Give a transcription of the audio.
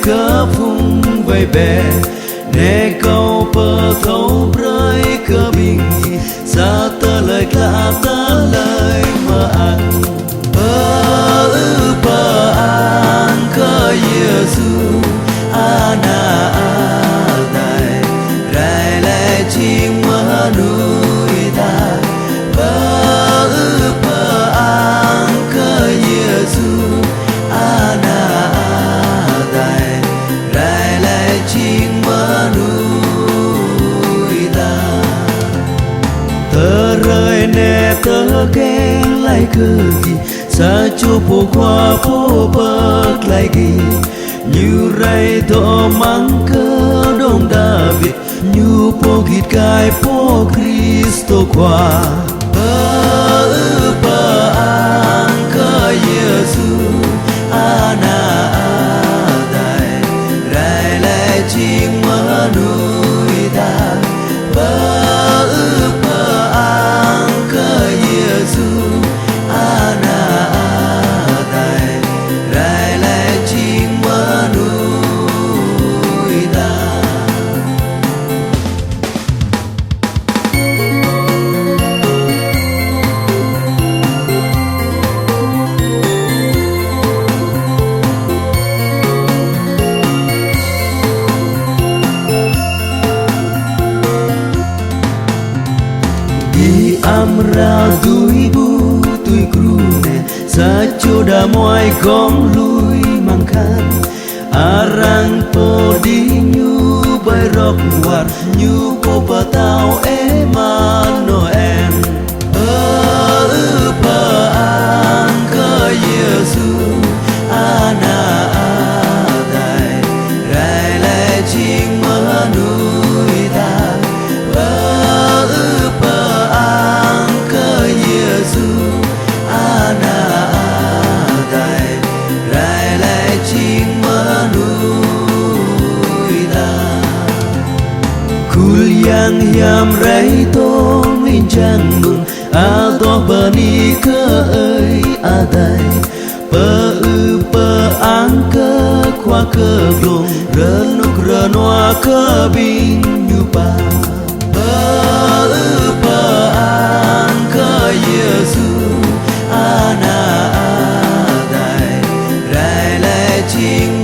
cơ phung vây bè nè câu bờ thấu rơi cơ bình xa tơ lời ca tơ lời mơ ăn bờ ăn cơ Giêsu ana tai rai lại chim mơ nuôi ta bờ ăn cơ Giêsu ana tai rai lại chim mơ nuôi ta tơ rơi nè tơ keng lại cơ gì sa chu po qua po bạc lại gì như ray to mang cơ đông David như po git kai po Cristo qua bờ ang cơ Giêsu ana tai rai lại chim mơ nuôi ta bờ ang cơ Giêsu ana tai rai lại chim mơ nuôi ta di amra tui bu tui crune sa choda moi gom lui mangkan arang po di nyu bay rock war nyu po patao Emmanuel pa ang cơ Giêsu ana tai rai lại chim mơ nuôi ta pa ang cơ Giêsu ana tai rai lại chim mơ nuôi ta kul yang yam rai to min chang nun a to bani cơ ơi a tai pa ang cơ khoa cơ glong rơ noa cơ bin như pa ang cơ Giêsu ana tai rai lại chim